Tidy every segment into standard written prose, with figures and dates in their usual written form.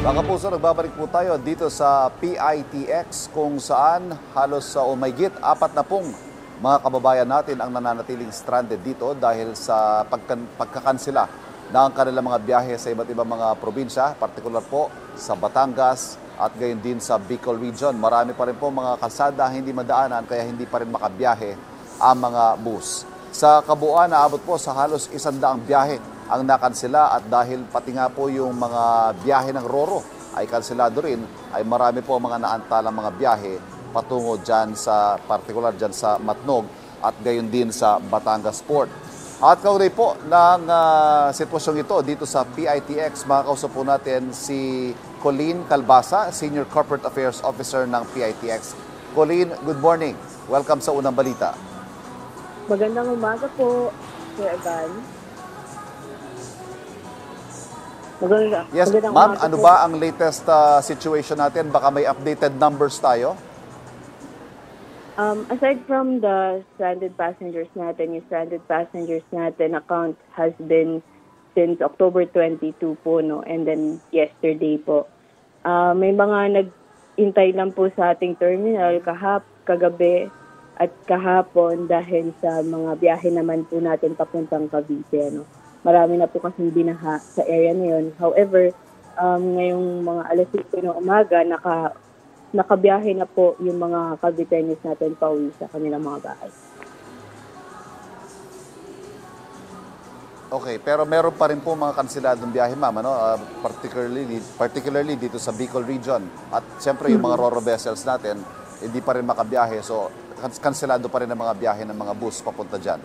Mga kapuso, nagbabalik po tayo dito sa PITX kung saan halos sa umaygit 40 mga kababayan natin ang nananatiling stranded dito dahil sa pagkakansela ng kanilang mga biyahe sa iba't ibang mga probinsya, partikular po sa Batangas at gayon din sa Bicol Region. Marami pa rin po mga kalsada hindi madaanan kaya hindi pa rin makabiyahe ang mga bus. Sa kabuuan, naabot po sa halos 100 biyahe ang nakansela at dahil pati nga po yung mga biyahe ng Roro ay kanselado rin, ay marami po mga naantalang mga biyahe patungo dyan sa, partikular dyan sa Matnog at gayon din sa Batangas Port. At kaugnay po ng sitwasyong ito dito sa PITX, makakausap po natin si Colleen Calbasa, Senior Corporate Affairs Officer ng PITX. Colleen, good morning. Welcome sa Unang Balita. Magandang umaga po, Sir Evan. Yes, ma'am, ano ba ang latest situation natin? Baka may updated numbers tayo? Aside from the stranded passengers natin, yung stranded passengers natin account has been since October 22 po, no? And then yesterday po. May mga nag-intay lang po sa ating terminal kagabi at kahapon dahil sa mga biyahe naman po natin papuntang Cavite, no? Marami na po kasing binaha sa area na yun. However, ngayong mga alas 5 ng umaga, nakabiyahe na po yung mga Caviteños natin pauwi sa kanilang mga bahay. Okay, pero meron pa rin po mga kanseladong biyahe, ma'am, ano? Particularly dito sa Bicol Region. At siyempre yung mga Roro vessels natin, hindi pa rin makabiyahe. So, kanselado pa rin ang mga biyahe ng mga bus papunta dyan.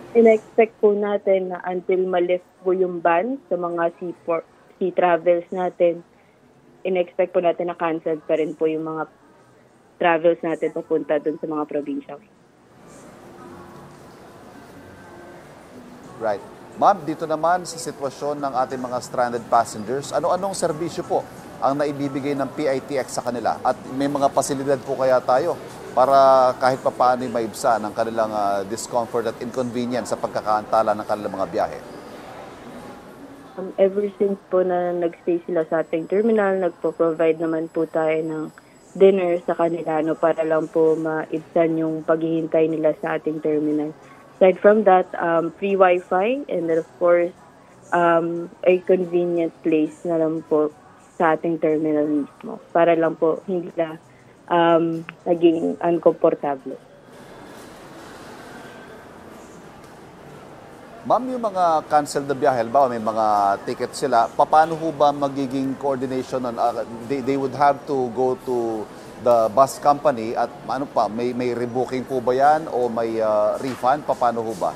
Ina-expect po natin na until ma-lift po yung ban sa mga sea travels natin, ina-expect po natin na cancelled pa rin po yung mga travels natin papunta dun sa mga probinsya. Right. Ma'am, dito naman sa sitwasyon ng ating mga stranded passengers, ano-anong serbisyo po ang naibibigay ng PITX sa kanila? At may mga pasilidad po kaya tayo para kahit pa paano maibsan ang kanilang discomfort at inconvenience sa pagkakaantala ng kanilang mga biyahe? Ever since po na nag-stay sila sa ating terminal, nagpo-provide naman po tayo ng dinner sa kanila, no, para lang po maibsan yung paghihintay nila sa ating terminal. Aside from that, free Wi-Fi and then of course, a convenient place na lang po sa ating terminal mismo para lang po hindi na naging uncomfortable. Ma'am, yung mga canceled na biyahe, halimbawa may mga ticket sila, paano ho ba magiging coordination? They would have to go to the bus company at ano pa, may rebooking po ba yan o may refund? Paano ho ba?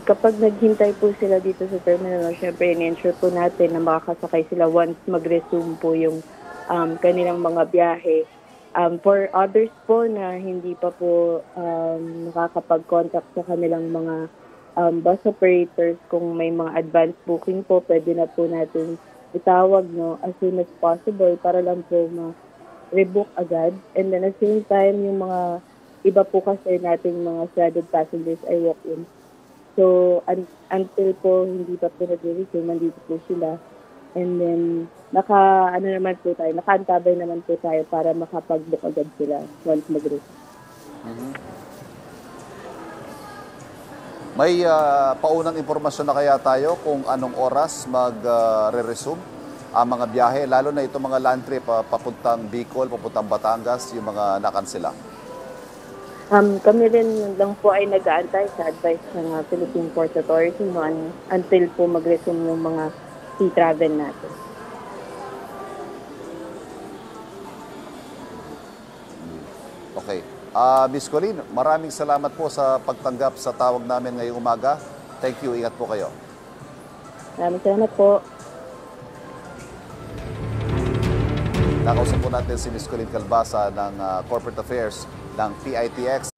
Kapag naghintay po sila dito sa terminal, syempre in-ensure po natin na makakasakay sila once mag-resume po yung kanilang mga biyahe. For others po na hindi pa po nakakapag-contact sa kanilang mga bus operators, kung may mga advance booking po, pwede na po natin itawag, no, as soon as possible para lang po ma-rebook agad. And then at the same time, yung mga iba po kasi nating mga stranded passengers ay walk-in. So until po hindi pa po nag-resume, nandito po sila. And then, nakaantabay naman po tayo para makapag-book agad sila once mag-resume. May paunang impormasyon na kaya tayo kung anong oras mag-re-resume ang mga biyahe, lalo na itong mga land trip papuntang Bicol, papuntang Batangas, yung mga nakansela? Kami rin lang po ay nag-aantay sa advice ng Philippine Port Authority until po mag-resume yung mga sea travel natin. Okay. Ms. Colleen, maraming salamat po sa pagtanggap sa tawag namin ngayong umaga. Thank you. Ingat po kayo. Maraming salamat po. Nakausap po natin si Ms. Colleen Calbasa ng Corporate Affairs ng PITX.